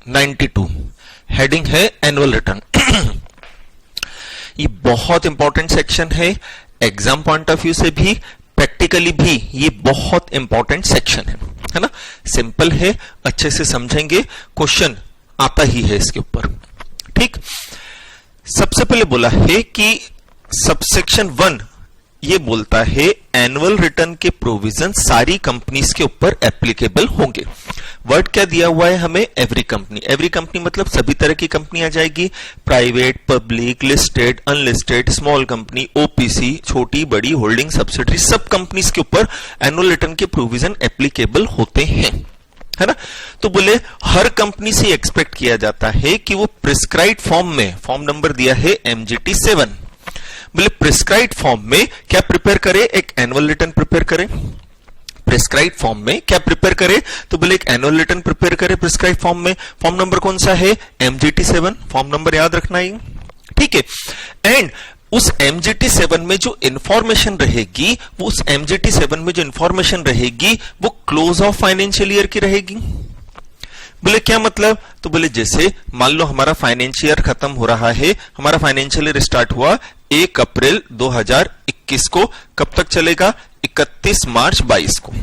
92 heading है annual return. ये बहुत इंपॉर्टेंट सेक्शन है, एग्जाम पॉइंट ऑफ व्यू से भी, प्रैक्टिकली भी ये बहुत इंपॉर्टेंट सेक्शन है ना। सिंपल है, अच्छे से समझेंगे, क्वेश्चन आता ही है इसके ऊपर। ठीक, सबसे पहले बोला है कि सबसेक्शन 1 ये बोलता है एनुअल रिटर्न के प्रोविजन सारी कंपनीज के ऊपर एप्लीकेबल होंगे। वर्ड क्या दिया हुआ है हमें? Every company. एवरी कंपनी मतलब सभी तरह की कंपनी आ जाएगी, private, public, listed, unlisted, small company, OPC, छोटी बड़ी होल्डिंग सब्सिडरी, सब कंपनीज के ऊपर एनुअल रिटर्न के प्रोविजन एप्लीकेबल होते हैं, है ना। तो बोले हर कंपनी से एक्सपेक्ट किया जाता है कि वो प्रिस्क्राइब्ड फॉर्म में, फॉर्म नंबर दिया है MGT 7, बोले प्रिस्क्राइब्ड फॉर्म में क्या प्रिपेयर करे? एक एनुअल रिटर्न प्रिपेयर करे। प्रिस्क्राइब्ड फॉर्म में क्या प्रिपेयर करे? तो बोले एक एनुअल रिटर्न प्रिपेयर करे प्रिस्क्राइब्ड फॉर्म में। फॉर्म नंबर कौन सा है? MGT 7, फॉर्म नंबर याद रखना ही, ठीक है। एंड उस MGT 7 में जो इंफॉर्मेशन रहेगी, वो उस MGT 7 में जो इंफॉर्मेशन रहेगी वो क्लोज ऑफ फाइनेंशियल ईयर की रहेगी। बोले क्या मतलब? तो बोले जैसे मान लो हमारा फाइनेंशियल ईयर खत्म हो रहा है, हमारा फाइनेंशियल ईयर स्टार्ट हुआ 1 अप्रैल 2021 को, कब तक चलेगा? 31 मार्च 22 को।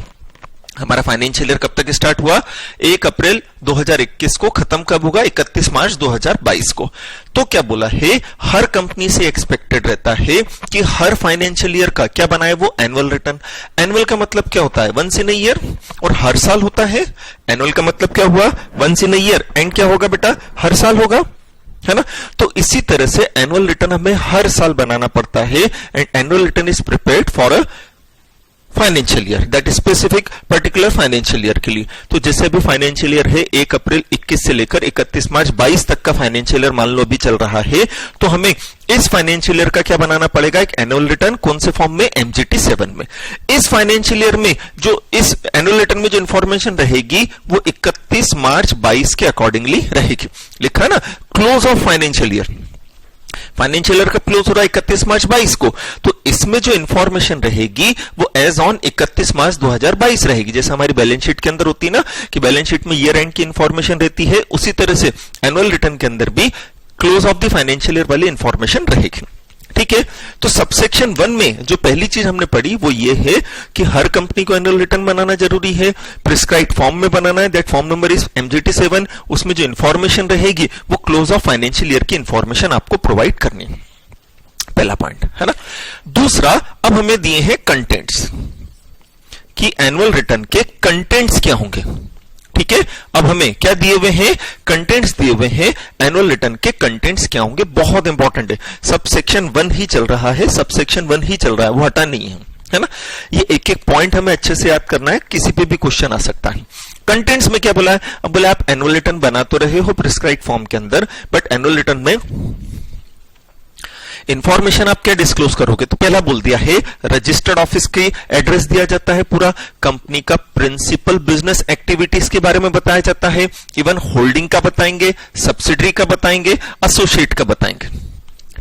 हमारा फाइनेंशियल ईयर कब तक स्टार्ट हुआ? 1 अप्रैल 2021 को, खत्म कब होगा? 31 मार्च 2022 को। तो क्या बोला है, हर कंपनी से एक्सपेक्टेड रहता है कि हर फाइनेंशियल ईयर का क्या बनाए वो एनुअल रिटर्न। एनुअल का मतलब क्या होता है? वंस इन अ ईयर, और हर साल होता है। एनुअल का मतलब क्या हुआ? Once in a year, and क्या होगा बेटा? हर साल होगा, है ना। तो इसी तरह से एनुअल रिटर्न हमें हर साल बनाना पड़ता है, and annual return is prepared for a financial year, that is specific particular financial year के लिए। तो जैसे अभी फाइनेंशियल ईयर है 1 अप्रैल 21 से लेकर 31 मार्च 22 तक का फाइनेंशियल ईयर मान लो अभी चल रहा है, तो हमें इस फाइनेंशियल ईयर का क्या बनाना पड़ेगा? एक एनुअल रिटर्न। कौन से फॉर्म में? MGT 7 में। इस फाइनेंशियल ईयर में जो इस एनुअल रिटर्न में जो इंफॉर्मेशन रहेगी वो 31 मार्च 22 के अकॉर्डिंगली रहेगी। लिखा ना, close of financial year. Financial year कब क्लोज हो रहा है? 31 मार्च 22 को। तो इसमें जो इंफॉर्मेशन रहेगी वो एज ऑन 31 मार्च 2022 रहेगी। जैसे हमारी बैलेंस शीट के अंदर होती है ना कि बैलेंस शीट में ईयर एंड की इंफॉर्मेशन रहती है, उसी तरह से एनुअल रिटर्न के अंदर भी close of the financial year वाली इंफॉर्मेशन रहेगी, ठीक है। तो सबसेक्शन 1 में जो पहली चीज हमने पढ़ी वो ये है कि हर कंपनी को एनुअल रिटर्न बनाना जरूरी है, प्रिस्क्राइब्ड फॉर्म में बनाना है, that form number is MGT 7। उसमें जो इंफॉर्मेशन रहेगी वो क्लोज ऑफ फाइनेंशियल ईयर की इंफॉर्मेशन आपको प्रोवाइड करनी है, पहला पॉइंट, है ना। दूसरा, अब हमें दिए हैं कंटेंट्स कि एनुअल रिटर्न के कंटेंट्स क्या होंगे, ठीक है। अब हमें क्या दिए हुए हैं? कंटेंट्स दिए हुए हैं। एनुअल रिटर्न के कंटेंट्स क्या होंगे? बहुत इंपॉर्टेंट है। सबसेक्शन 1 ही चल रहा है, सबसेक्शन 1 ही चल रहा है, वो हटा नहीं है ना। ये एक एक पॉइंट हमें अच्छे से याद करना है, किसी पे भी क्वेश्चन आ सकता है। कंटेंट्स में क्या बोला है? अब बोला आप एनुअल रिटर्न बना तो रहे हो प्रिस्क्राइब्ड फॉर्म के अंदर, बट एनुअल रिटर्न में इंफॉर्मेशन आप क्या डिस्क्लोज करोगे? तो पहला बोल दिया है रजिस्टर्ड ऑफिस की एड्रेस दिया जाता है, पूरा कंपनी का प्रिंसिपल बिजनेस एक्टिविटीज के बारे में बताया जाता है, इवन होल्डिंग का बताएंगे, सब्सिडरी का बताएंगे, एसोसिएट का बताएंगे,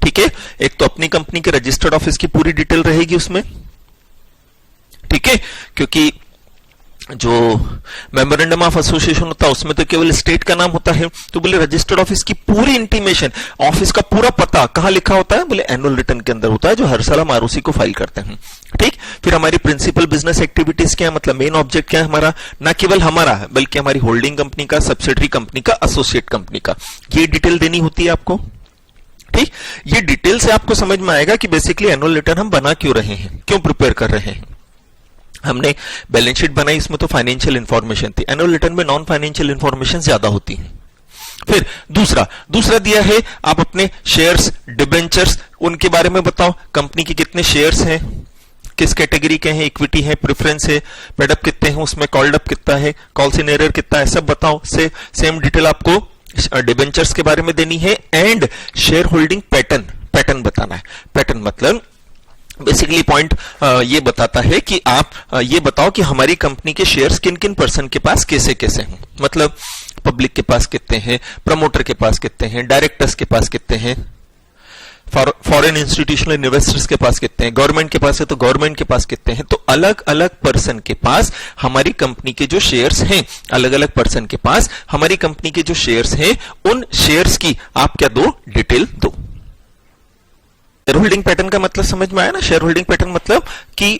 ठीक है। एक तो अपनी कंपनी के रजिस्टर्ड ऑफिस की पूरी डिटेल रहेगी उसमें, ठीक है, क्योंकि जो मेमोरेंडम ऑफ एसोसिएशन होता है उसमें तो केवल स्टेट का नाम होता है। तो बोले रजिस्टर्ड ऑफिस की पूरी इंटीमेशन, ऑफिस का पूरा पता कहां लिखा होता है? बोले एनुअल रिटर्न के अंदर होता है, जो हर साल हम ROC को फाइल करते हैं, ठीक। फिर हमारी प्रिंसिपल बिजनेस एक्टिविटीज क्या है, मतलब मेन ऑब्जेक्ट क्या है हमारा, ना केवल हमारा है बल्कि हमारी होल्डिंग कंपनी का, सब्सिडरी कंपनी का, एसोसिएट कंपनी का, ये डिटेल देनी होती है आपको, ठीक। ये डिटेल से आपको समझ में आएगा कि बेसिकली एनुअल रिटर्न हम बना क्यों रहे हैं, क्यों प्रिपेयर कर रहे हैं। हमने बैलेंस शीट बनाई, इसमें तो फाइनेंशियल इंफॉर्मेशन थी, एनुअल रिटर्न में नॉन फाइनेंशियल इंफॉर्मेशन ज्यादा होती है। फिर दूसरा दिया है आप अपने शेयर्स, डिबेंचर्स, उनके बारे में बताओ, कंपनी के कितने शेयर्स हैं, किस कैटेगरी के हैं, इक्विटी है, प्रेफरेंस है, पेडअप कितने हैं, उसमें कॉल्ड अप कितना है, कॉल्स इन एरर कितना है, सब बताओ। सेम डिटेल आपको डिबेंचर्स के बारे में देनी है, एंड शेयर होल्डिंग पैटर्न बताना है। पैटर्न मतलब बेसिकली पॉइंट ये बताता है कि आप ये बताओ कि हमारी कंपनी के शेयर्स किन किन पर्सन के पास कैसे कैसे हैं, मतलब पब्लिक के पास कितने हैं, प्रमोटर के पास कितने हैं, डायरेक्टर्स के पास कितने हैं, फॉरेन इंस्टीट्यूशनल इन्वेस्टर्स के पास कितने हैं, गवर्नमेंट के पास है तो गवर्नमेंट के पास कितने हैं। तो अलग अलग पर्सन के पास हमारी कंपनी के जो शेयर्स हैं, अलग अलग पर्सन के पास हमारी कंपनी के जो शेयर्स हैं, उन शेयर्स की आप क्या दो, डिटेल दो। शेयर होल्डिंग पैटर्न का मतलब समझ में आया ना। शेयर होल्डिंग पैटर्न मतलब कि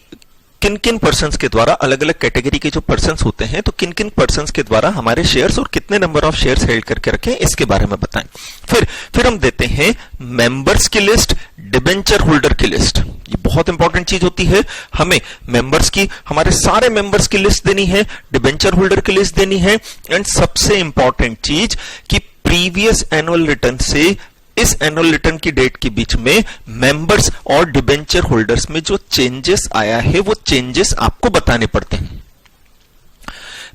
किन किन पर्सन्स के द्वारा, अलग अलग कैटेगरी के जो पर्सन्स होते हैं, तो किन किन पर्सन्स के द्वारा हमारे शेयर्स और कितने नंबर ऑफ शेयर्स हेल्ड करके रखें, इसके बारे में बताएं। फिर हम देते हैं मेंबर्स की लिस्ट, डिबेंचर होल्डर की लिस्ट। ये बहुत इंपॉर्टेंट चीज होती है। हमें मेंबर्स की, हमारे सारे मेंबर्स की लिस्ट देनी है, डिबेंचर होल्डर की लिस्ट देनी है, एंड सबसे इंपॉर्टेंट चीज कि प्रीवियस एनुअल रिटर्न से इस एनुअल रिटर्न की डेट के बीच में मेंबर्स और डिबेंचर होल्डर्स में जो चेंजेस आया है, वो चेंजेस आपको बताने पड़ते हैं।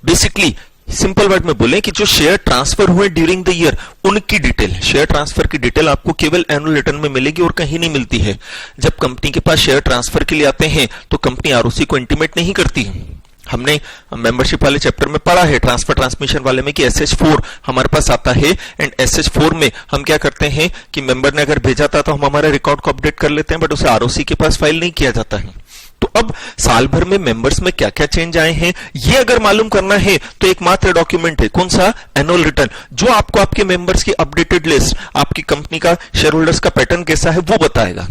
बेसिकली सिंपल वर्ड में बोले कि जो शेयर ट्रांसफर हुए ड्यूरिंग द ईयर, उनकी डिटेल, शेयर ट्रांसफर की डिटेल आपको केवल एनुअल रिटर्न में मिलेगी और कहीं नहीं मिलती है। जब कंपनी के पास शेयर ट्रांसफर के लिए आते हैं तो कंपनी आरओसी को इंटीमेट नहीं करती है। हमने मेंबरशिप वाले चैप्टर में पढ़ा है, ट्रांसफर ट्रांसमिशन वाले में, कि SH4 हमारे पास आता है, एंड SH4 में हम क्या करते हैं कि मेंबर ने अगर भेजा था तो हम हमारे रिकॉर्ड को अपडेट कर लेते हैं, बट उसे आरओसी के पास फाइल नहीं किया जाता है। तो अब साल भर में मेंबर्स में क्या क्या चेंज आए हैं, ये अगर मालूम करना है तो एकमात्र डॉक्यूमेंट है, कौन सा, एनुअल रिटर्न, जो आपको आपके मेंबर्स की अपडेटेड लिस्ट, आपकी कंपनी का शेयर होल्डर्स का पैटर्न कैसा है, वो बताएगा।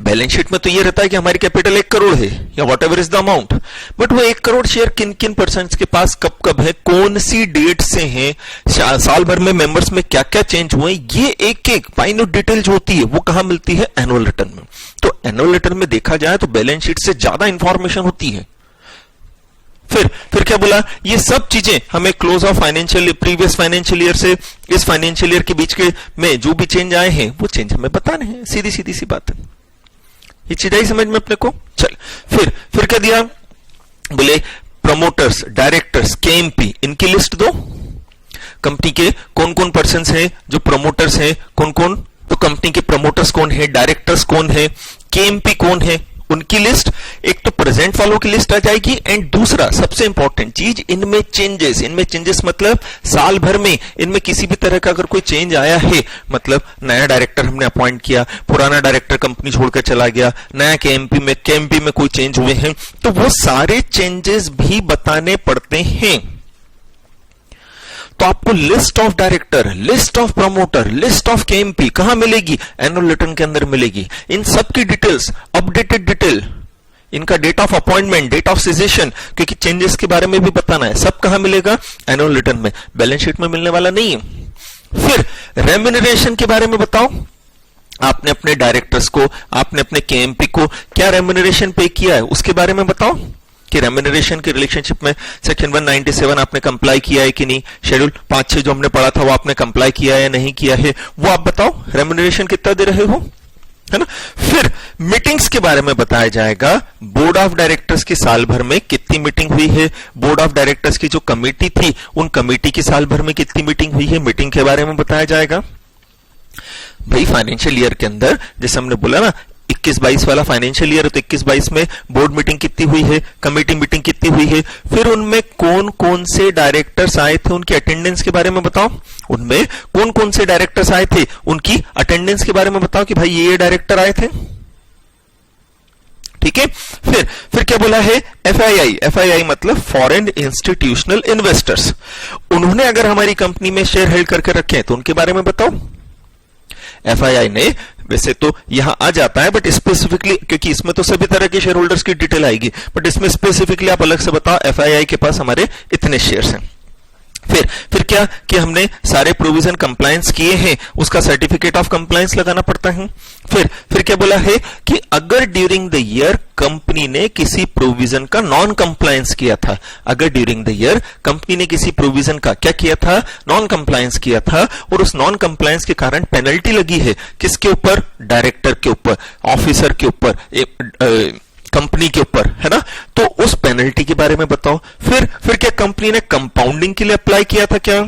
बैलेंस शीट में तो ये रहता है कि हमारी कैपिटल 1 करोड़ है या what ever is the amount, but वो 1 करोड़ शेयर किन किन पर्सन्स के पास कब कब है, कौन सी डेट से है, साल भर में मेंबर्स में क्या क्या चेंज हुए, ये एक एक माइन्यूट डिटेल जो होती है वो कहां मिलती है, एनुअल रिटर्न में। तो एनुअल रिटर्न में देखा जाए तो बैलेंस शीट से ज्यादा इंफॉर्मेशन होती है। फिर क्या बोला, ये सब चीजें हमें close of financial, previous financial year से इस फाइनेंशियल ईयर के बीच के में जो भी चेंज आए हैं वो चेंज हमें बताने हैं। सीधी सीधी सी बात है, ये चीज आई समझ में अपने को। चल फिर क्या दिया, बोले प्रमोटर्स, डायरेक्टर्स, केएमपी, इनकी लिस्ट दो। कंपनी के कौन कौन पर्सन्स हैं जो प्रमोटर्स हैं, कौन कौन, तो कंपनी के प्रमोटर्स कौन है, डायरेक्टर्स कौन है, केएमपी कौन है, उनकी लिस्ट। एक तो प्रेजेंट वालों की लिस्ट आ जाएगी, एंड दूसरा सबसे इंपॉर्टेंट चीज, इनमें चेंजेस मतलब साल भर में इनमें किसी भी तरह का अगर कोई चेंज आया है, मतलब नया डायरेक्टर हमने अपॉइंट किया, पुराना डायरेक्टर कंपनी छोड़कर चला गया, नया केएमपी में कोई चेंज हुए हैं, तो वो सारे चेंजेस भी बताने पड़ते हैं। तो आपको list of director, list of promoter, list of KMP कहां मिलेगी, एनुअल रिटर्न के अंदर मिलेगी। इन सब की डिटेल्स, अपडेटेड डिटेल, इनका date of appointment, date of cessation, क्योंकि चेंजेस के बारे में भी बताना है, सब कहां मिलेगा, एनुअल रिटर्न में, बैलेंस शीट में मिलने वाला नहीं है। फिर रेम्यूनरेशन के बारे में बताओ, आपने अपने डायरेक्टर्स को, आपने अपने केएमपी को क्या रेम्यूनरेशन पे किया है, उसके बारे में बताओ कि रेम्यूनरेशन के रिलेशनशिप में सेक्शन 197 आपने कंप्लाई किया है कि नहीं, शेड्यूल 5-6 जो हमने पढ़ा था वो आपने कंप्लाई किया है या नहीं किया है, वो आप बताओ, रेम्यूनरेशन कितना दे रहे हो, है ना। फिर मीटिंग्स के बारे में बताया जाएगा, बोर्ड ऑफ डायरेक्टर्स की साल भर में कितनी मीटिंग हुई है, बोर्ड ऑफ डायरेक्टर्स की जो कमेटी थी उन कमेटी की साल भर में कितनी मीटिंग हुई है, मीटिंग के बारे में बताया जाएगा। भाई फाइनेंशियल ईयर के अंदर जैसे हमने बोला ना 21-22 वाला फाइनेंशियल ईयर, तो 21-22 में बोर्ड मीटिंग कितनी हुई है, कमेटी मीटिंग कितनी हुई है, फिर उनमें कौन कौन से डायरेक्टर्स आए थे, उनकी अटेंडेंस के बारे में बताओ, उनमें कौन कौन से डायरेक्टर्स आए थे, उनकी अटेंडेंस के बारे में बताओ कि भाई ये डायरेक्टर आए थे, ठीक है। फिर क्या बोला है, एफआईआई मतलब फॉरेन इंस्टीट्यूशनल इन्वेस्टर्स, उन्होंने अगर हमारी कंपनी में शेयर हेल्ड करके रखे हैं तो उनके बारे में बताओ। एफआईआई ने, वैसे तो यहां आ जाता है बट स्पेसिफिकली, क्योंकि इसमें तो सभी तरह के शेयर होल्डर्स की डिटेल आएगी, बट इसमें स्पेसिफिकली आप अलग से बताओ एफआईआई के पास हमारे इतने शेयर्स हैं। फिर क्या कि हमने सारे प्रोविजन कंप्लायंस किए हैं, उसका सर्टिफिकेट ऑफ कंप्लायंस लगाना पड़ता है। फिर क्या बोला है कि अगर ड्यूरिंग द ईयर कंपनी ने किसी प्रोविजन का नॉन कंप्लायंस किया था, अगर ड्यूरिंग द ईयर कंपनी ने किसी प्रोविजन का क्या किया था, नॉन कंप्लायंस किया था, और उस नॉन कंप्लायंस के कारण पेनल्टी लगी है, किसके ऊपर, डायरेक्टर के ऊपर, ऑफिसर के ऊपर, कंपनी के ऊपर, है ना, तो उस पेनल्टी के बारे में बताओ। फिर क्या कंपनी ने कंपाउंडिंग के लिए अप्लाई किया था, क्या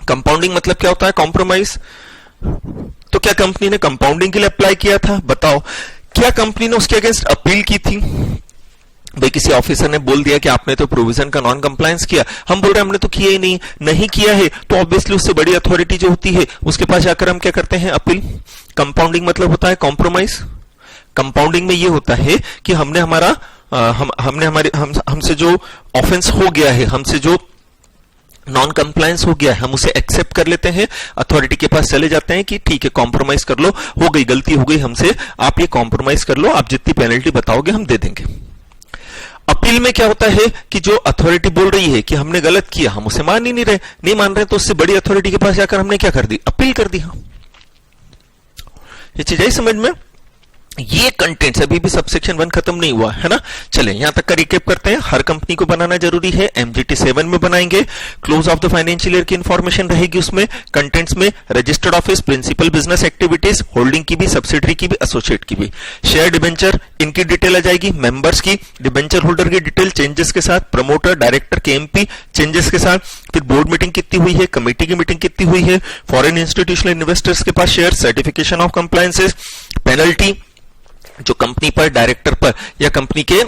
कंपाउंडिंग मतलब क्या होता है, कॉम्प्रोमाइज, तो क्या कंपनी ने कंपाउंडिंग के लिए अप्लाई किया था, बताओ। क्या कंपनी ने उसके अगेंस्ट अपील की थी, भाई किसी ऑफिसर ने बोल दिया कि आपने तो प्रोविजन का नॉन कंप्लायंस किया, हम बोल रहे हैं हमने तो किया ही नहीं किया है, तो ऑब्वियसली उससे बड़ी अथॉरिटी जो होती है उसके पास जाकर हम क्या करते हैं, अपील। कंपाउंडिंग मतलब होता है कॉम्प्रोमाइज। कंपाउंडिंग में ये होता है कि हमसे जो ऑफेंस हो गया है, हमसे जो नॉन कंप्लायंस हो गया है, हम उसे एक्सेप्ट कर लेते हैं, अथॉरिटी के पास चले जाते हैं कि ठीक है कॉम्प्रोमाइज कर लो, हो गई गलती हो गई हमसे, आप ये कॉम्प्रोमाइज कर लो, आप जितनी पेनल्टी बताओगे हम दे देंगे। अपील में क्या होता है कि जो अथॉरिटी बोल रही है कि हमने गलत किया, हम उसे मान ही नहीं मान रहे, तो उससे बड़ी अथॉरिटी के पास जाकर हमने क्या कर दी, अपील कर दी। ये चीज आई समझ में। ये कंटेंट्स अभी भी सबसेक्शन 1 खत्म नहीं हुआ है ना। चले यहां तक का रिकेप करते हैं। हर कंपनी को बनाना जरूरी है, MGT 7 में बनाएंगे। Close of the financial year की इंफॉर्मेशन रहेगी उसमें। कंटेंट्स में registered office, principal business activities, holding की भी, सब्सिडरी की भी, एसोसिएट की भी। शेयर डिबेंचर इनकी डिटेल आ जाएगी, मेंबर्स की, डिबेंचर होल्डर की डिटेल चेंजेस के साथ, प्रमोटर डायरेक्टर के MP चेंजेस के साथ, फिर बोर्ड मीटिंग कितनी हुई है, कमेटी की मीटिंग कितनी हुई है, फॉरेन इंस्टीट्यूशनल इन्वेस्टर्स के पास share, certification of compliances, penalty जो कंपनी पर, डायरेक्टर पर या कंपनी के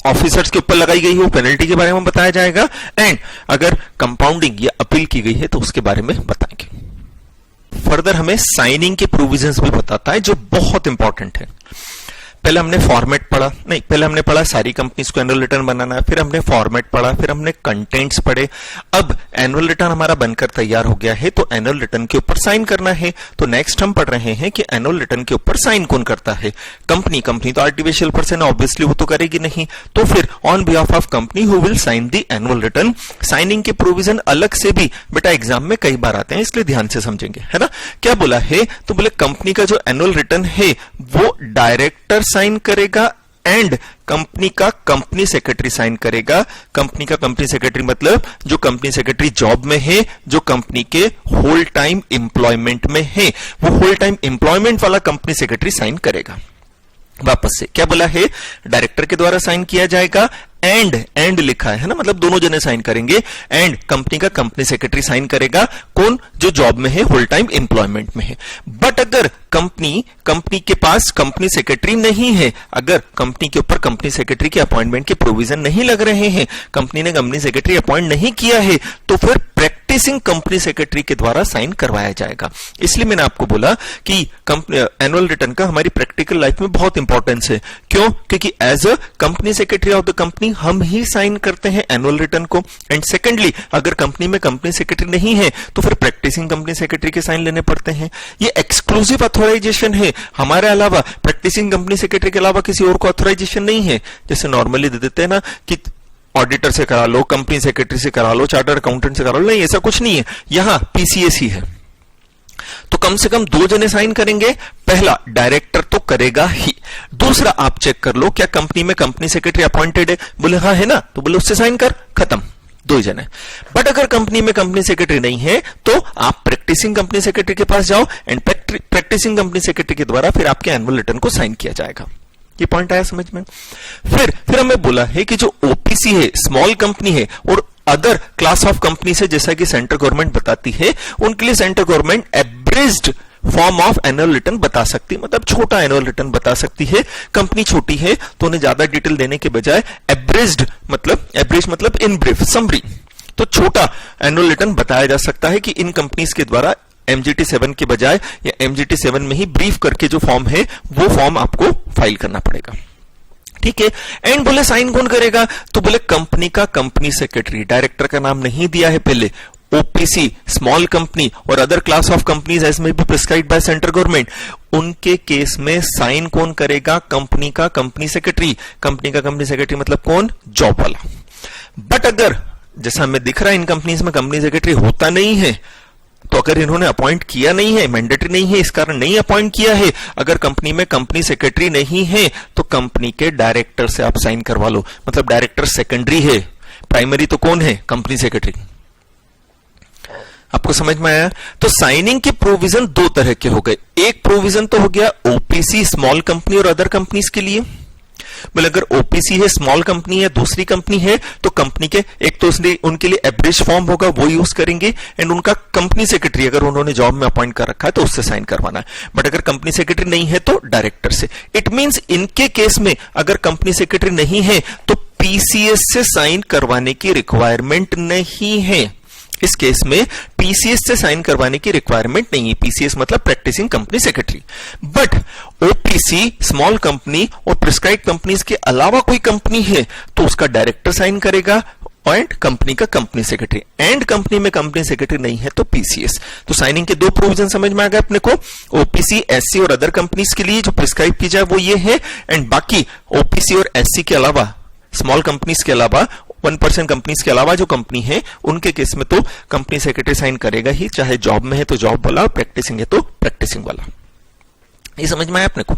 ऑफिसर्स के ऊपर लगाई गई है, वो पेनल्टी के बारे में बताया जाएगा। एंड अगर कंपाउंडिंग या अपील की गई है तो उसके बारे में बताएंगे। फर्दर हमें साइनिंग के प्रोविजंस भी बताता है जो बहुत इंपॉर्टेंट है। पहले हमने फॉर्मेट पढ़ा, नहीं पहले हमने पढ़ा सारी कंपनीज को एनुअल रिटर्न बनाना है, फिर हमने फॉर्मेट पढ़ा, फिर हमने कंटेंट्स पढ़े। अब एनुअल रिटर्न हमारा बनकर तैयार हो गया है तो एनुअल रिटर्न के ऊपर साइन करना है। तो नेक्स्ट हम पढ़ रहे हैं कि एनुअल रिटर्न के ऊपर साइन कौन करता है। कंपनी तो आर्टिफिशियल पर्सन है, ऑब्वियसली वो तो करेगी नहीं, तो फिर on behalf of company who will sign the annual return. Signing के प्रोविजन अलग से भी बेटा एग्जाम में कई बार आते हैं, इसलिए ध्यान से समझेंगे, है ना। क्या बोला है, तो बोले कंपनी का जो एनुअल रिटर्न है वो डायरेक्टर साइन करेगा एंड कंपनी का कंपनी सेक्रेटरी साइन करेगा। कंपनी का कंपनी सेक्रेटरी मतलब जो कंपनी सेक्रेटरी जॉब में है, जो कंपनी के होल टाइम एम्प्लॉयमेंट में है, वो होल टाइम एम्प्लॉयमेंट वाला कंपनी सेक्रेटरी साइन करेगा। वापस से क्या बोला है, डायरेक्टर के द्वारा साइन किया जाएगा, एंड लिखा है ना, मतलब दोनों जने साइन करेंगे, एंड कंपनी का कंपनी सेक्रेटरी साइन करेगा। कौन, जो जॉब में है, होल टाइम एम्प्लॉयमेंट में है। बट अगर कंपनी के पास कंपनी सेक्रेटरी नहीं है, अगर कंपनी के ऊपर कंपनी सेक्रेटरी के अपॉइंटमेंट के प्रोविजन नहीं लग रहे हैं, कंपनी ने कंपनी सेक्रेटरी अपॉइंट नहीं किया है, तो फिर प्रैक्टिसिंग कंपनी सेक्रेटरी के द्वारा साइन करवाया जाएगा। इसलिए मैंने आपको बोला कि एनुअल रिटर्न का हमारी प्रैक्टिकल लाइफ में बहुत इंपॉर्टेंस है। क्यों, क्योंकि as a company secretary of the company हम ही साइन करते हैं एनुअल रिटर्न को। एंड सेकेंडली अगर कंपनी में कंपनी सेक्रेटरी नहीं है तो फिर प्रैक्टिसिंग कंपनी सेक्रेटरी के साइन लेने पड़ते हैं। ये एक्सक्लूसिव ऑथराइजेशन है, हमारे अलावा प्रैक्टिसिंग कंपनी सेक्रेटरी के अलावा किसी और को ऑथराइजेशन नहीं है। जैसे नॉर्मली दे देते हैं ना कि ऑडिटर से करा लो, कंपनी सेक्रेटरी से करा लो, चार्टर्ड अकाउंटेंट से करा लो, नहीं ऐसा कुछ नहीं है, यहां PCS ही है। तो कम से कम 2 जने साइन करेंगे। पहला डायरेक्टर तो करेगा ही, दूसरा आप चेक कर लो क्या कंपनी में कंपनी सेक्रेटरी अपॉइंटेड है, बोले हाँ है ना, तो बोले उससे साइन कर, खत्म, 2 जने। बट अगर कंपनी में कंपनी सेक्रेटरी नहीं है तो आप प्रैक्टिसिंग कंपनी सेक्रेटरी के पास जाओ एंड प्रैक्टिसिंग कंपनी सेक्रेटरी के द्वारा फिर आपके एनुअल रिटर्न को साइन किया जाएगा। ये पॉइंट आया समझ में। फिर हमें बोला है कि जो OPC है, स्मॉल कंपनी है, और अदर क्लास ऑफ कंपनी से, जैसा कि सेंट्रल गवर्नमेंट बताती है, उनके लिए central government abridged form of annual return बता सकती है, मतलब छोटा एनुअल रिटर्न बता सकती है। कंपनी छोटी है तो उन्हें ज्यादा डिटेल देने के बजाय एब्रिज्ड मतलब इन ब्रीफ, समरी, तो छोटा एनुअल रिटर्न बताया जा सकता है कि इन कंपनीज के द्वारा MGT 7 के बजाय या MGT 7 में ही ब्रीफ करके जो फॉर्म है वो फॉर्म आपको फाइल करना पड़ेगा। ठीक है। एंड बोले साइन कौन करेगा, तो बोले कंपनी का कंपनी सेक्रेटरी। डायरेक्टर का नाम नहीं दिया है पहले। OPC, स्मॉल कंपनी और other class of companies as में be prescribed by central government, उनके केस में साइन कौन करेगा, कंपनी का कंपनी सेक्रेटरी। कंपनी का कंपनी सेक्रेटरी मतलब कौन, जॉब वाला। बट अगर जैसा हमें दिख रहा है इन कंपनीज में कंपनी सेक्रेटरी होता नहीं है, तो अगर इन्होंने अपॉइंट किया नहीं है, मैंडेटरी नहीं है, इस कारण नहीं अपॉइंट किया है, अगर कंपनी में कंपनी सेक्रेटरी नहीं है तो कंपनी के डायरेक्टर से आप साइन करवा लो। मतलब डायरेक्टर सेकेंडरी है, प्राइमरी तो कौन है, कंपनी सेक्रेटरी। आपको समझ में आया। तो साइनिंग के प्रोविजन 2 तरह के हो गए। एक प्रोविजन तो हो गया OPC, स्मॉल कंपनी और अदर कंपनीज के लिए। बोले अगर ओपीसी है, स्मॉल कंपनी है, दूसरी कंपनी है, तो कंपनी के एक तो उसने उनके लिए एवरेज फॉर्म होगा वो यूज करेंगे, एंड उनका कंपनी सेक्रेटरी अगर उन्होंने जॉब में अपॉइंट कर रखा है तो उससे साइन करवाना है। बट अगर कंपनी सेक्रेटरी नहीं है तो डायरेक्टर से। इट मींस इनके केस में अगर कंपनी सेक्रेटरी नहीं है तो पीसीएस से साइन करवाने की रिक्वायरमेंट नहीं है। इस केस में पीसीएस से साइन करवाने की रिक्वायरमेंट नहीं है। पीसीएस मतलब practising company secretary. But OPC, small company और प्रिस्क्राइब कंपनीज के अलावा कोई कंपनी है तो उसका डायरेक्टर साइन करेगा एंड कंपनी का कंपनी सेक्रेटरी। एंड कंपनी में कंपनी सेक्रेटरी नहीं है तो पीसीएस। तो साइनिंग के दो प्रोविजन समझ में आ गए अपने को। ओपीसी, एससी और अदर कंपनीज के लिए जो प्रिस्क्राइब की जाए वो ये है, एंड बाकी ओपीसी और एससी के अलावा, स्मॉल कंपनीज के अलावा, 1% कंपनीज के अलावा जो कंपनी है उनके केस में तो कंपनी सेक्रेटरी साइन करेगा ही, चाहे जॉब में है तो जॉब वाला और प्रैक्टिसिंग है तो प्रैक्टिसिंग वाला। ये समझ में आया अपने को।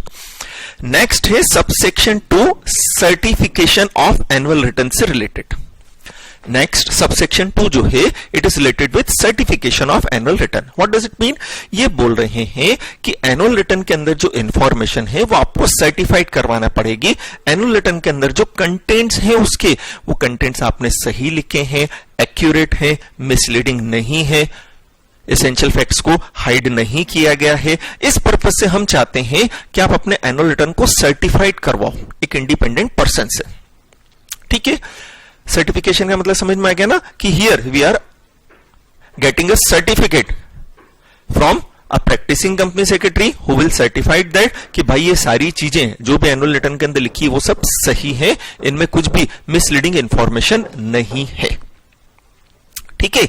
नेक्स्ट है subsection 2, certification of annual return से रिलेटेड। नेक्स्ट सबसेक्शन 2 जो है it is related with certification of annual return. What does it mean? ये बोल रहे हैं कि एनुअल रिटर्न के अंदर जो इंफॉर्मेशन है वो आपको सर्टिफाइड करवाना पड़ेगी। एनुअल रिटर्न के अंदर जो कंटेंट्स हैं उसके, वो कंटेंट्स आपने सही लिखे हैं, एक्यूरेट है, मिसलीडिंग नहीं है, एसेंशियल फैक्ट्स को हाइड नहीं किया गया है। इस पर्पज से हम चाहते हैं कि आप अपने एनुअल रिटर्न को सर्टिफाइड करवाओ एक इंडिपेंडेंट पर्सन से। ठीक है, सर्टिफिकेशन का मतलब समझ में आ गया ना कि here we are getting a certificate from a practising company secretary who will certified that कि भाई ये सारी चीजें जो भी एनुअल रिटर्न के अंदर लिखी है वो सब सही है, इनमें कुछ भी मिसलीडिंग इंफॉर्मेशन नहीं है। ठीक है,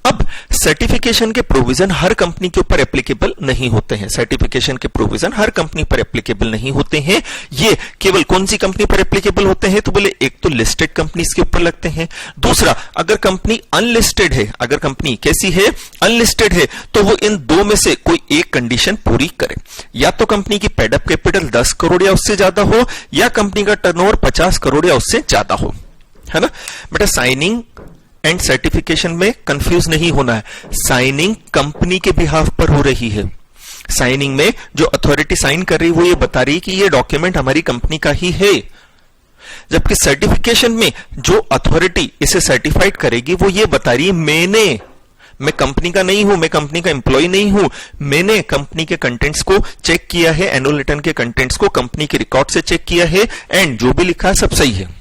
अब सर्टिफिकेशन के प्रोविजन हर कंपनी के ऊपर एप्लीकेबल नहीं होते हैं। सर्टिफिकेशन के प्रोविजन हर कंपनी पर एप्लीकेबल नहीं होते हैं। ये केवल कौन सी कंपनी पर एप्लीकेबल होते हैं? तो बोले एक तो लिस्टेड कंपनीज के ऊपर लगते हैं, दूसरा अगर कंपनी अनलिस्टेड है, अगर कंपनी कैसी है? अनलिस्टेड है, तो वो इन दो में से कोई एक कंडीशन पूरी करे। या तो कंपनी की पेड अप कैपिटल 10 करोड़ या उससे ज्यादा हो, या कंपनी का टर्नओवर 50 करोड़ या उससे ज्यादा हो, है ना बेटा। साइनिंग एंड सर्टिफिकेशन में कंफ्यूज नहीं होना है। साइनिंग कंपनी के बिहाफ पर हो रही है। साइनिंग में जो अथॉरिटी साइन कर रही है वो ये बता रही है कि ये डॉक्यूमेंट हमारी कंपनी का ही है, जबकि सर्टिफिकेशन में जो अथॉरिटी इसे सर्टिफाइड करेगी वो ये बता रही है मैं कंपनी का नहीं हूं, मैं कंपनी का एम्प्लॉय नहीं हूं, मैंने कंपनी के कंटेंट्स को चेक किया है, एनुअल रिटर्न के कंटेंट्स को कंपनी के रिकॉर्ड से चेक किया है, एंड जो भी लिखा है सब सही है।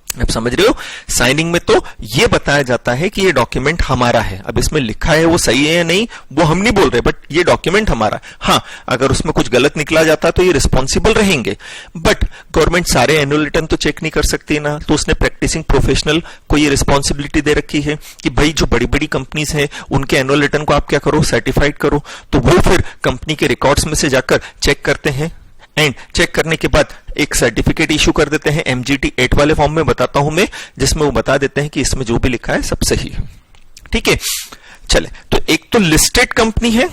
अब समझ रहे हो, साइनिंग में तो ये बताया जाता है कि ये डॉक्यूमेंट हमारा है। अब इसमें लिखा है वो सही है या नहीं वो हम नहीं बोल रहे, बट ये डॉक्यूमेंट हमारा है। हाँ, अगर उसमें कुछ गलत निकला जाता तो ये रिस्पॉन्सिबल रहेंगे, बट गवर्नमेंट सारे एनुअल रिटर्न तो चेक नहीं कर सकती ना, तो उसने प्रैक्टिसिंग प्रोफेशनल को ये रिस्पॉन्सिबिलिटी दे रखी है कि भाई जो बड़ी बड़ी कंपनीज हैं उनके एनुअल रिटर्न को आप क्या करो, सर्टिफाइड करो। तो वो फिर कंपनी के रिकॉर्ड्स में से जाकर चेक करते हैं, एंड चेक करने के बाद एक सर्टिफिकेट इशू कर देते हैं MGT 8 वाले फॉर्म में बताता हूं मैं, जिसमें वो बता देते हैं कि इसमें जो भी लिखा है सब सही है। ठीक है, चले तो एक तो लिस्टेड कंपनी है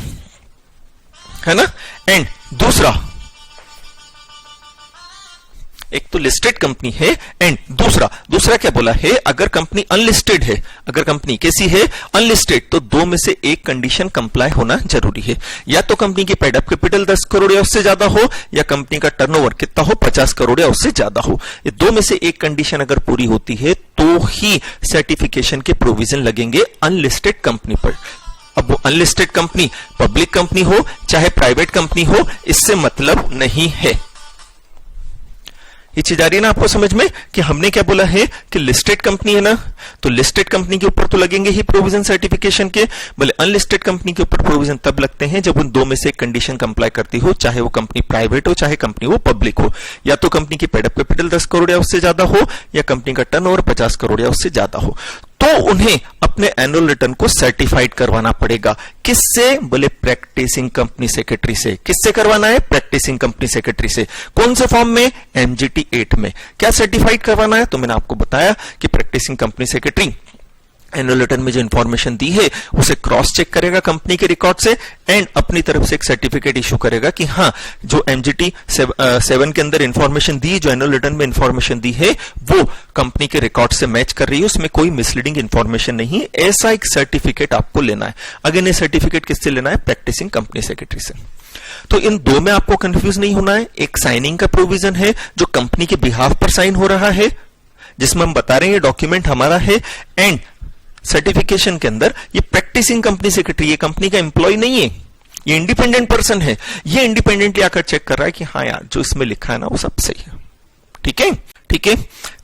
ना, एंड दूसरा एक तो लिस्टेड कंपनी है, एंड दूसरा क्या बोला है? अगर कंपनी अनलिस्टेड है, अगर कंपनी कैसी है? अनलिस्टेड, तो दो में से एक कंडीशन कंप्लाई होना जरूरी है। या तो कंपनी की पेड अप कैपिटल 10 करोड़ या उससे ज्यादा हो, या कंपनी का टर्नओवर कितना हो, 50 करोड़ या उससे ज्यादा हो। ये दो में से एक कंडीशन अगर पूरी होती है तो ही सर्टिफिकेशन के प्रोविजन लगेंगे अनलिस्टेड कंपनी पर। अब वो अनलिस्टेड कंपनी पब्लिक कंपनी हो चाहे प्राइवेट कंपनी हो, इससे मतलब नहीं है। ये चीज आ रही है ना आपको समझ में कि हमने क्या बोला है कि लिस्टेड कंपनी है ना, तो लिस्टेड कंपनी के ऊपर तो लगेंगे ही प्रोविजन सर्टिफिकेशन के। बोले अनलिस्टेड कंपनी के ऊपर प्रोविजन तब लगते हैं जब उन दो में से एक कंडीशन कंप्लाई करती हो, चाहे वो कंपनी प्राइवेट हो चाहे कंपनी वो पब्लिक हो। या तो कंपनी की पेड अप कैपिटल 10 करोड़ या उससे ज्यादा हो, या कंपनी का टर्नओवर 50 करोड़ या उससे ज्यादा हो, तो उन्हें अपने एनुअल रिटर्न को सर्टिफाइड करवाना पड़ेगा। किससे? बोले प्रैक्टिसिंग कंपनी सेक्रेटरी से। किससे करवाना है? प्रैक्टिसिंग कंपनी सेक्रेटरी से। कौन से फॉर्म में? MGT 8 में। क्या सर्टिफाइड करवाना है? तो मैंने आपको बताया कि practising company secretary annual return में जो इंफॉर्मेशन दी है उसे क्रॉस चेक करेगा कंपनी के रिकॉर्ड से एंड अपनी तरफ से एक सर्टिफिकेट इशू करेगा कि हाँ, जो एमजीटी 7 के अंदर इंफॉर्मेशन दी, जो एनुअल रिटर्न में इंफॉर्मेशन दी है वो कंपनी के रिकॉर्ड से मैच कर रही है, उसमें कोई मिसलीडिंग इंफॉर्मेशन नहीं। ऐसा एक सर्टिफिकेट आपको लेना है। अगेन ये सर्टिफिकेट किससे लेना है? प्रैक्टिसिंग कंपनी सेक्रेटरी से। तो इन दो में आपको कंफ्यूज नहीं होना है। एक साइनिंग का प्रोविजन है जो कंपनी के बिहाफ पर साइन हो रहा है, जिसमें हम बता रहे हैं ये डॉक्यूमेंट हमारा है, एंड सर्टिफिकेशन के अंदर ये प्रैक्टिसिंग कंपनी सेक्रेटरी, ये कंपनी का एम्प्लॉय नहीं है, ये इंडिपेंडेंट पर्सन है, ये इंडिपेंडेंटली आकर चेक कर रहा है कि हाँ यार जो इसमें लिखा है ना वो सब सही है। ठीक है, ठीक है।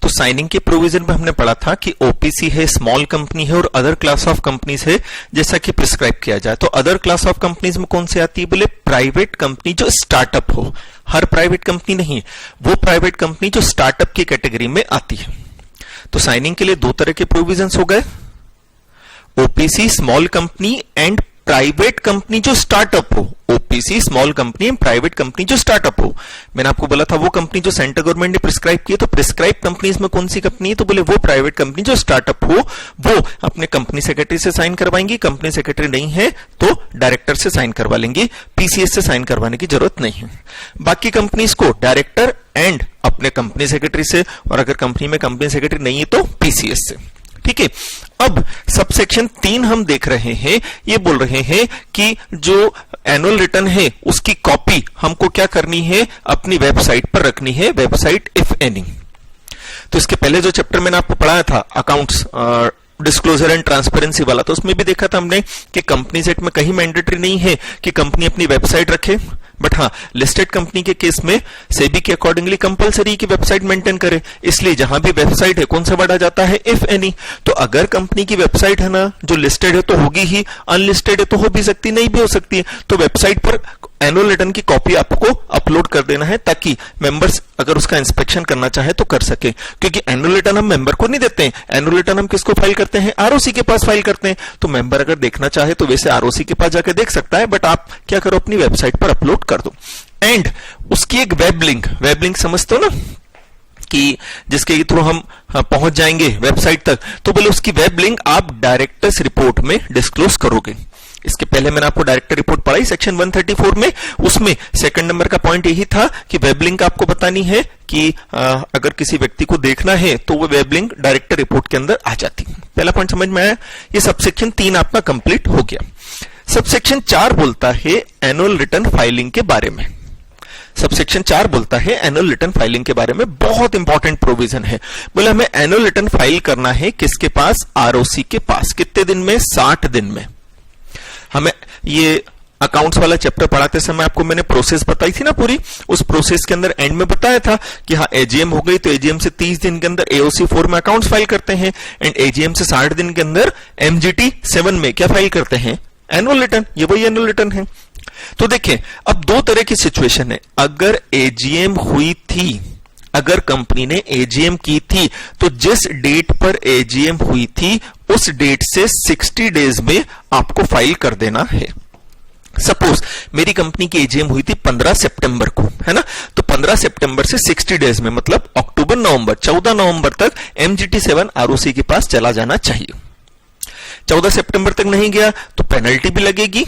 तो साइनिंग के प्रोविजन में हमने पढ़ा था कि ओपीसी है, स्मॉल कंपनी है और अदर क्लास ऑफ कंपनीज है, जैसा कि प्रिस्क्राइब किया जाए। तो अदर क्लास ऑफ कंपनीज में कौन सी आती है? बोले प्राइवेट कंपनी जो स्टार्टअप हो। हर प्राइवेट कंपनी नहीं, वो प्राइवेट कंपनी जो स्टार्टअप की कैटेगरी में आती है। तो साइनिंग के लिए दो तरह के प्रोविजंस हो गए, OPC small company and private company जो स्टार्टअप हो। OPC small company and private company जो स्टार्टअप हो। मैंने आपको बोला था वो कंपनी जो सेंट्रल गवर्नमेंट ने प्रिस्क्राइब की है, तो प्रिस्क्राइब कंपनीज में कौन सी कंपनी है? तो बोले वो प्राइवेट कंपनी जो स्टार्टअप हो, वो अपने कंपनी सेक्रेटरी से साइन करवाएंगी। कंपनी सेक्रेटरी नहीं है तो डायरेक्टर से साइन करवा लेंगे, पीसीएस से साइन करवाने की जरूरत नहीं है। बाकी कंपनीज को डायरेक्टर एंड अपने कंपनी सेक्रेटरी से, और अगर कंपनी में कंपनी सेक्रेटरी नहीं है तो पीसीएस से। ठीक है। अब सबसेक्शन 3 हम देख रहे हैं, ये बोल रहे हैं कि जो एनुअल रिटर्न है उसकी कॉपी हमको क्या करनी है? अपनी वेबसाइट पर रखनी है, वेबसाइट इफ एनी। तो इसके पहले जो चैप्टर मैंने आपको पढ़ाया था अकाउंट्स डिस्क्लोजर एंड ट्रांसपेरेंसी वाला, तो उसमें भी देखा था हमने कि कंपनी एक्ट में कहीं मैंडेटरी नहीं है कि कंपनी अपनी वेबसाइट रखे, बट हाँ लिस्टेड कंपनी के केस में सेबी के अकॉर्डिंगली कंपलसरी की वेबसाइट मेंटेन करे। इसलिए जहां भी वेबसाइट है कौन सा वर्ड आ जाता है? If any. तो अगर कंपनी की वेबसाइट है ना जो लिस्टेड है तो होगी ही, अनलिस्टेड है तो हो भी सकती, नहीं भी हो सकती है। तो वेबसाइट पर एनुअल रिटर्न की कॉपी आपको अपलोड कर देना है ताकि मेंबर्स अगर उसका इंस्पेक्शन करना चाहे तो कर सके, क्योंकि एनुअल रिटर्न हम मेंबर को नहीं देते हैं। एनुअल रिटर्न हम किसको फाइल करते हैं? आरओसी के पास फाइल करते हैं। तो मेंबर अगर देखना चाहे तो वैसे आरओसी के पास जाकर देख सकता है, बट आप क्या करो अपनी वेबसाइट पर अपलोड कर दो। एंड उसकी एक वेब लिंक समझते हो ना कि जिसके थ्रू हम पहुंच जाएंगे वेबसाइट तक, तो बोले उसकी वेब लिंक आप डायरेक्टर्स रिपोर्ट में डिस्क्लोज करोगे। इसके पहले मैंने आपको डायरेक्टर रिपोर्ट पढ़ाई सेक्शन 134 में, उसमें सेकंड नंबर का पॉइंट यही था कि वेब लिंक आपको बतानी है कि अगर किसी व्यक्ति को देखना है तो वो वेब लिंक डायरेक्टर रिपोर्ट के अंदर आ जाती है। पहला पॉइंट समझ में आया? ये सबसेक्शन 3 आपका कंप्लीट हो गया। सबसेक्शन 4 बोलता है एनुअल रिटर्न फाइलिंग के बारे में। सबसेक्शन 4 बोलता है एनुअल रिटर्न फाइलिंग के बारे में, बहुत इंपॉर्टेंट प्रोविजन है। बोले हमें एनुअल रिटर्न फाइल करना है किसके पास? आरओसी के पास। कितने दिन में? 60 दिन में। हमें ये अकाउंट्स वाला चैप्टर पढ़ाते समय आपको मैंने प्रोसेस बताई थी ना पूरी, उस प्रोसेस के अंदर एंड में बताया था कि हाँ एजीएम हो गई तो एजीएम से 30 दिन के अंदर एओसी 4 में अकाउंट्स फाइल करते हैं, एंड एजीएम से 60 दिन के अंदर एमजीटी 7 में क्या फाइल करते हैं? Annual return. ये वही एनुअल रिटर्न है। तो देखिए अब दो तरह की सिचुएशन है। अगर एजीएम हुई थी, अगर कंपनी ने एजीएम की थी, तो जिस डेट पर एजीएम हुई थी उस डेट से 60 डेज में आपको फाइल कर देना है। सपोज मेरी कंपनी की एजीएम हुई थी 15 सितंबर को, है ना? तो 15 सितंबर से 60 डेज में मतलब अक्टूबर नवंबर 14 नवंबर तक एमजीटी 7 आरओसी के पास चला जाना चाहिए। 14 सितंबर तक नहीं गया तो पेनल्टी भी लगेगी,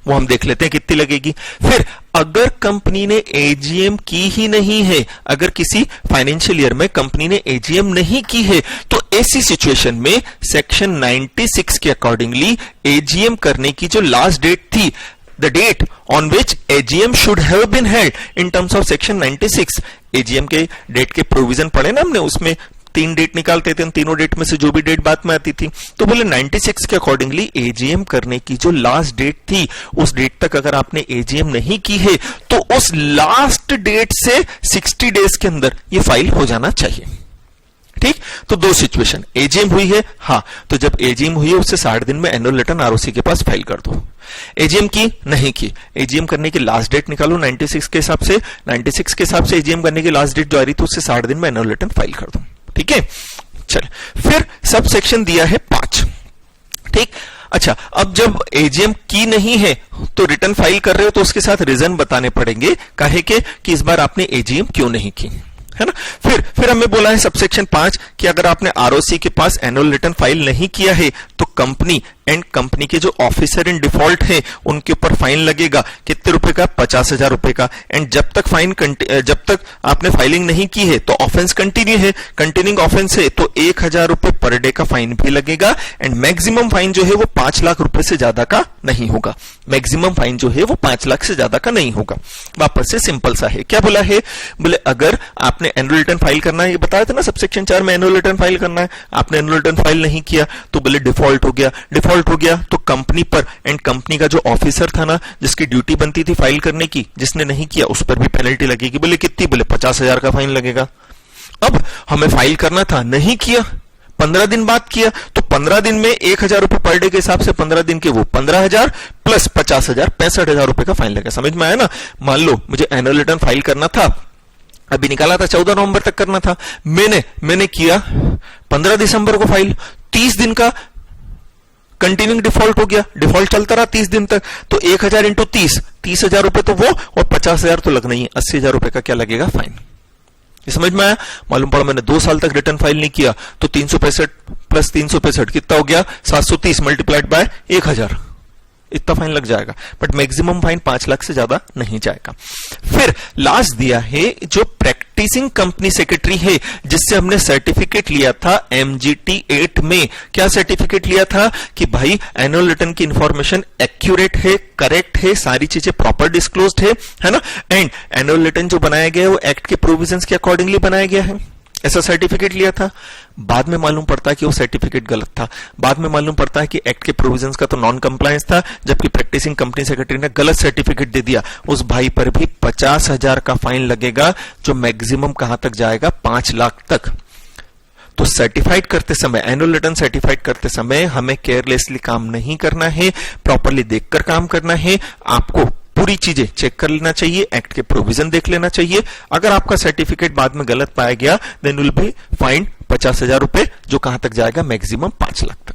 वो हम देख लेते हैं कितनी लगेगी। फिर अगर कंपनी ने एजीएम की ही नहीं है, अगर किसी फाइनेंशियल ईयर में कंपनी ने एजीएम नहीं की है, तो ऐसी सिचुएशन में सेक्शन 96 के अकॉर्डिंगली एजीएम करने की जो लास्ट डेट थी, the date on which AGM should have been held in terms of section 96, AGM के डेट के प्रोविजन पढ़े ना हमने, उसमें 3 डेट निकालते थे, उन तीनों डेट में से जो भी डेट बाद में आती थी, तो बोले 96 के अकॉर्डिंगली एजीएम करने की जो लास्ट डेट थी उस डेट तक अगर आपने एजीएम नहीं की है तो उस लास्ट डेट से 60 डेज के अंदर ये फाइल हो जाना चाहिए। ठीक, तो दो सिचुएशन, एजीएम हुई है, हाँ, तो जब एजीएम हुई है उससे 60 दिन में एनुअल रिटर्न आरओसी के पास फाइल कर दो। एजीएम की नहीं की, एजीएम करने की लास्ट डेट निकालो 96 के हिसाब से, 96 के हिसाब से एजीएम करने की लास्ट डेट जो आ रही थी उससे 60 दिन में एनुअल रिटर्न फाइल कर दो। ठीक है, चल फिर सब सेक्शन दिया है 5। ठीक, अच्छा, अब जब एजीएम की नहीं है तो रिटर्न फाइल कर रहे हो तो उसके साथ रीजन बताने पड़ेंगे काहे के कि इस बार आपने एजीएम क्यों नहीं की। है ना। फिर हमें बोला है सबसेक्शन 5 कि अगर आपने आरओसी के पास एनुअल रिटर्न फाइल नहीं किया है तो कंपनी एंड कंपनी के जो ऑफिसर इन डिफॉल्ट हैं उनके ऊपर फाइन लगेगा कितने रुपए का, 50,000 रुपए का। एंड जब तक आपने फाइलिंग नहीं की है तो ऑफेंस कंटिन्यू है, कंटिन्यूइंग ऑफेंस है तो 1,000 रुपए पर डे का फाइन भी लगेगा। एंड मैक्सिमम फाइन जो है वो 5 लाख रुपए से ज्यादा का नहीं होगा। मैक्सिमम फाइन जो है वो 5 लाख से ज्यादा का नहीं होगा। वापस से सिंपल सा है, क्या बोला है, बोले अगर आपने एनुअल रिटर्न फाइल करना है, ये बताया था ना सबसेक्शन 4 में एनुअल रिटर्न फाइल करना है, आपने एनुअल रिटर्न फाइल नहीं किया तो बोले डिफॉल्ट हो गया तो कंपनी पर एंड कंपनी का जो ऑफिसर था ना जिसकी ड्यूटी बनती थी फाइल करने की, जिसने नहीं किया उस पर भी पेनल्टी लगेगी। बोले कितनी, बोले 50,000 का फाइन लगेगा। अब हमें फाइल करना था, नहीं किया, 15 दिन बाद किया तो 15 दिन में 1,000 रुपए पर डे के हिसाब से 15 दिन के वो 15,000 प्लस 50,000, 65,000 रुपए का फाइन लगेगा। समझ में आया ना। मान लो मुझे एनुअल रिटर्न फाइल करना था, अभी निकाला था 14 नवंबर तक करना था, मैंने किया 15 दिसंबर को फाइल, 30 दिन का कंटिन्यूइंग डिफॉल्ट हो गया, डिफॉल्ट चलता रहा 30 दिन तक, तो 1,000 इंटू 30,000 रुपए तो वो और 50,000 तो लगना ही है, 80,000 रुपए का क्या लगेगा, फाइन। ये समझ में आया। मालूम पड़ा मैंने 2 साल तक रिटर्न फाइल नहीं किया तो 365 प्लस 365 कितना हो गया, 730 मल्टीप्लाइड बाय 1,000, इतना फाइन लग जाएगा। बट मैक्सिमम फाइन 5 लाख से ज्यादा नहीं जाएगा। फिर लास्ट दिया है जो प्रैक्टिसिंग कंपनी सेक्रेटरी है जिससे हमने सर्टिफिकेट लिया था MGT 8 में। क्या सर्टिफिकेट लिया था कि भाई एनुअल रिटर्न की इंफॉर्मेशन एक्यूरेट है, करेक्ट है, सारी चीजें प्रॉपर डिस्क्लोज्ड है ना। एंड एनुअल रिटर्न जो बनाया गया है वो एक्ट के प्रोविजंस के अकॉर्डिंगली बनाया गया है, ऐसा सर्टिफिकेट लिया था। बाद में मालूम पड़ता है कि वो सर्टिफिकेट गलत था। बाद में मालूम पड़ता है कि एक्ट के प्रोविजंस का तो नॉन कंप्लायंस था, जबकि प्रैक्टिसिंग कंपनी सेक्रेटरी ने गलत सर्टिफिकेट दे दिया। उस भाई पर भी 50,000 का फाइन लगेगा, जो मैक्सिमम कहां तक जाएगा, 5 लाख तक। तो सर्टिफाइड करते समय, एनुअल रिटर्न सर्टिफाइड करते समय हमें केयरलेसली काम नहीं करना है, प्रॉपरली देखकर काम करना है। आपको पूरी चीजें चेक कर लेना चाहिए, एक्ट के प्रोविजन देख लेना चाहिए। अगर आपका सर्टिफिकेट बाद में गलत पाया गया देन विल बी फाइन 50,000 रुपए, जो कहां तक जाएगा, मैक्सिमम 5 लाख तक।